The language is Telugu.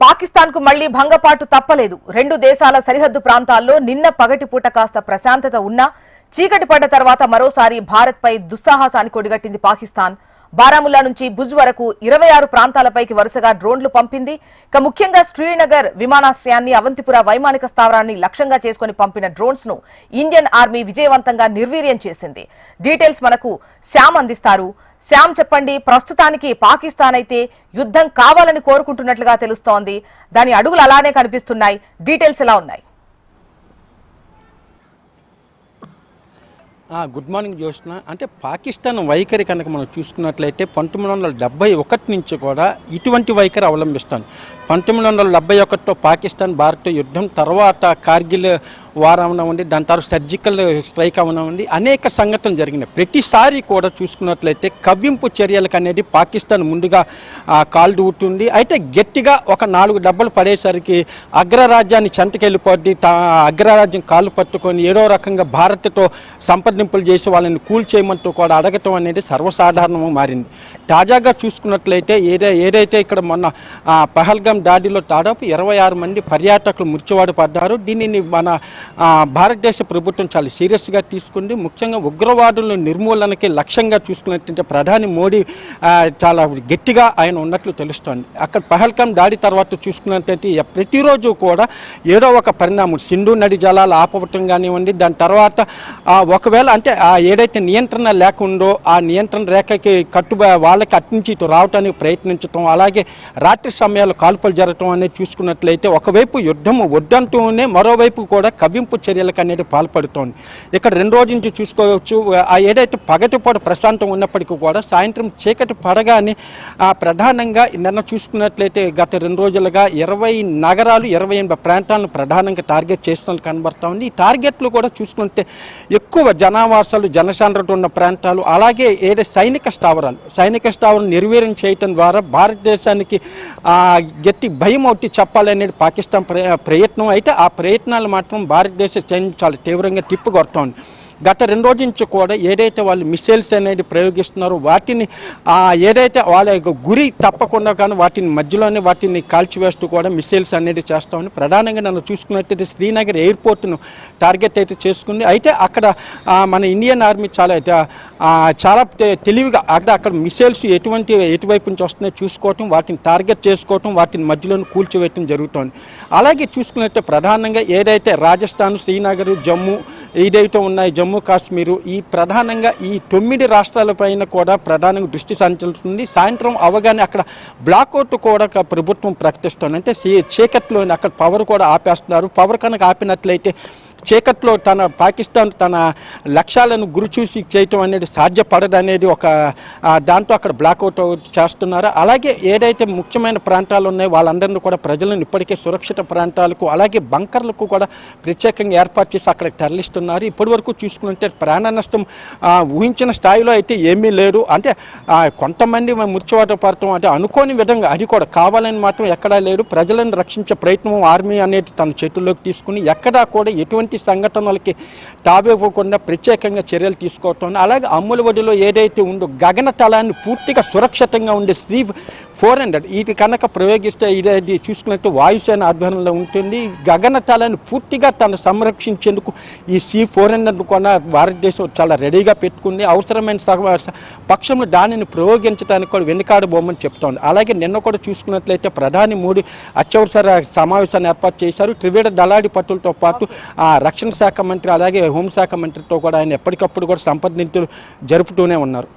పాకిస్తాన్కు మళ్లీ భంగపాటు తప్పలేదు. రెండు దేశాల సరిహద్దు ప్రాంతాల్లో నిన్న పగటిపూట కాస్త ప్రశాంతత ఉన్నా చీకటి పడ్డ తర్వాత మరోసారి భారత్పై దుస్సాహసానికి ఒడిగట్టింది పాకిస్తాన్. బారాముల్లా నుంచి భుజ్ వరకు 26 ప్రాంతాలపైకి వరుసగా డ్రోన్లు పంపింది. ఇక ముఖ్యంగా శ్రీనగర్ విమానాశ్రయాన్ని, అవంతిపుర వైమానిక స్థావరాన్ని లక్ష్యంగా చేసుకుని పంపిన డ్రోన్స్ ను ఇండియన్ ఆర్మీ విజయవంతంగా నిర్వీర్యం చేసింది. డీటెయిల్స్ మనకు శ్యామ్ అందిస్తారు. శ్యామ్, చెప్పండి, ప్రస్తుతానికి పాకిస్తాన్ అయితే యుద్ధం కావాలని కోరుకుంటున్నట్లుగా తెలుస్తోంది. దాని అడుగులు అలానే కనిపిస్తున్నాయి. డీటెయిల్స్ ఎలా ఉన్నాయి? Good morning Jyotsna. అంటే పాకిస్తాన్ వైఖరి కనుక మనం చూసుకున్నట్లయితే 1971 నుంచి కూడా ఇటువంటి వైఖరి అవలంబిస్తాను. 1971లో పాకిస్తాన్ భారత్ యుద్ధం తర్వాత కార్గిల్ వార్ అవనివ్వండి, దాని తర్వాత సర్జికల్ స్ట్రైక్ అవనివ్వండి, అనేక సంఘటనలు జరిగినాయి. ప్రతిసారి కూడా చూసుకున్నట్లయితే కవ్వింపు చర్యలకు అనేది పాకిస్తాన్ ముందుగా కాలు దూటుంది. అయితే గట్టిగా ఒక 4 దెబ్బలు పడేసరికి అగ్రరాజ్యాన్ని చెంతకెళ్ళిపోద్ది. అగ్రరాజ్యం కాలు పట్టుకొని ఏడో రకంగా భారత్తో సంప్రదింపులు చేసి వాళ్ళని కూల్ చేయమంటూ కూడా అడగటం అనేది సర్వసాధారణంగా మారింది. తాజాగా చూసుకున్నట్లయితే ఏదైతే ఇక్కడ మొన్న పహల్గాం దాడిలో దాదాపు 26 మంది పర్యాటకులు మృత్యువాడు పడ్డారు. దీనిని మన భారతదేశ ప్రభుత్వం చాలా సీరియస్గా తీసుకుంది. ముఖ్యంగా ఉగ్రవాదుల నిర్మూలనకి లక్ష్యంగా చూసుకున్నట్లయితే ప్రధాని మోడీ చాలా గట్టిగా ఆయన ఉన్నట్లు తెలుస్తోంది. అక్కడ పహల్గాం దాడి తర్వాత చూసుకున్నట్లయితే ప్రతిరోజు కూడా ఏదో ఒక పరిణామం, సింధు నది జలాలు ఆపవటం కానివ్వండి, దాని తర్వాత ఒకవేళ అంటే ఏదైతే నియంత్రణ లేకుందో ఆ నియంత్రణ రేఖకి వాళ్ళకి అట్నుంచి ఇటు రావడానికి ప్రయత్నించడం, అలాగే రాత్రి సమయాల్లో కాల్పులు జరగటం అనేది చూసుకున్నట్లయితే ఒకవైపు యుద్ధము వద్దంటూనే మరోవైపు కూడా కవ్వింపు చర్యలకు అనేది పాల్పడుతోంది. ఇక్కడ 2 రోజుల నుంచి చూసుకోవచ్చు. ఏదైతే పగటిపూట ప్రశాంతం ఉన్నప్పటికీ కూడా సాయంత్రం చీకటి పడగానే ప్రధానంగా నిన్న చూసుకున్నట్లయితే గత 2 రోజులుగా 20 నగరాలు 28 ప్రాంతాలను ప్రధానంగా టార్గెట్ చేస్తున్నట్టు కనబడతా ఉంది. ఈ టార్గెట్లు కూడా చూసుకుంటే ఎక్కువ జనావాసాలు, జనసాంద్రత ఉన్న ప్రాంతాలు, అలాగే ఏదైతే సైనిక స్థావరాలు నిర్వీర్యం చేయటం ద్వారా భారతదేశానికి గట్టి భయం ఒకటి చెప్పాలనేది పాకిస్తాన్ ప్రయత్నం. అయితే ఆ ప్రయత్నాలు మాత్రం భారతదేశ సైన్యం చాలా తీవ్రంగా తిప్పికొడుతోంది. గత 2 రోజుల నుంచి కూడా ఏదైతే వాళ్ళు మిసైల్స్ అనేది ప్రయోగిస్తున్నారో వాటిని ఏదైతే వాళ్ళ గురి తప్పకుండా కానీ వాటిని మధ్యలోనే వాటిని కాల్చివేస్తూ కూడా మిసైల్స్ అనేది చేస్తామని ప్రధానంగా నన్ను చూసుకున్నట్టయితే శ్రీనగర్ ఎయిర్పోర్ట్ను టార్గెట్ అయితే చేసుకుంది. అయితే అక్కడ మన ఇండియన్ ఆర్మీ చాలా తెలివిగా అక్కడ మిసైల్స్ ఎటువైపు నుంచి వస్తున్నాయో చూసుకోవటం, వాటిని టార్గెట్ చేసుకోవటం, వాటిని మధ్యలోనే కూల్చివేయటం జరుగుతోంది. అలాగే చూసుకున్నట్టే ప్రధానంగా ఏదైతే రాజస్థాన్, శ్రీనగర్, జమ్మూ ఏదైతే ఉన్నాయి, జమ్మూ కాశ్మీరు, ఈ ప్రధానంగా ఈ 9 రాష్ట్రాలపైన కూడా ప్రధానంగా దృష్టి సారించుతుంది. సాయంత్రం అవగానే అక్కడ బ్లాక్అవుట్ కూడా ప్రభుత్వం ప్రకటిస్తుంది. అంటే చీకట్లో అక్కడ పవర్ కూడా ఆపేస్తున్నారు. పవర్ కనుక ఆపినట్లయితే చీకట్లో పాకిస్తాన్ తన లక్ష్యాలను గురిచూసి చేయటం అనేది సాధ్యపడదనేది ఒక దాంతో అక్కడ బ్లాక్అవుట్ చేస్తున్నారు. అలాగే ఏదైతే ముఖ్యమైన ప్రాంతాలు ఉన్నాయో వాళ్ళందరినీ కూడా ప్రజలను ఇప్పటికే సురక్షిత ప్రాంతాలకు, అలాగే బంకర్లకు కూడా ప్రత్యేకంగా ఏర్పాటు చేసి అక్కడికి తరలిస్తున్నారు. ఇప్పటి వరకు చూసుకుంటే ప్రాణ నష్టం ఊహించిన స్థాయిలో అయితే ఏమీ లేదు. అంటే కొంతమంది మృత్యువాత పడటం అంటే అనుకోని విధంగా, అది కూడా కావాలని మాత్రం ఎక్కడా లేదు. ప్రజలను రక్షించే ప్రయత్నం ఆర్మీ అనేది తన చేతుల్లోకి తీసుకుని ఎక్కడా కూడా ఎటువంటి సంఘటనలకి తావివ్వకుండా ప్రత్యేకంగా చర్యలు తీసుకోవటం. అలాగే అమ్ముల ఒడిలో ఏదైతే ఉందో గగనతలాన్ని పూర్తిగా సురక్షితంగా ఉండే C-400 ఇది కనుక ప్రయోగిస్తే ఇది చూసుకున్నట్టు వాయుసేన ఆధ్వర్యంలో ఉంటుంది. గగనతలాన్ని పూర్తిగా తను సంరక్షించేందుకు ఈ C-400 కూడా భారతదేశం చాలా రెడీగా పెట్టుకుంది. అవసరమైన పక్షంలో దానిని ప్రయోగించడానికి కూడా వెనుకాడబోమని చెప్తోంది. అలాగే నిన్న కూడా చూసుకున్నట్లయితే ప్రధాని మోడీ అత్యవసర సమావేశాన్ని ఏర్పాటు చేశారు. త్రివిధ దళాడి పట్టులతో పాటు రక్షణ శాఖ మంత్రి, అలాగే హోంశాఖ మంత్రితో కూడా ఆయన ఎప్పటికప్పుడు కూడా సంప్రదింపులు జరుపుతూనే ఉన్నారు.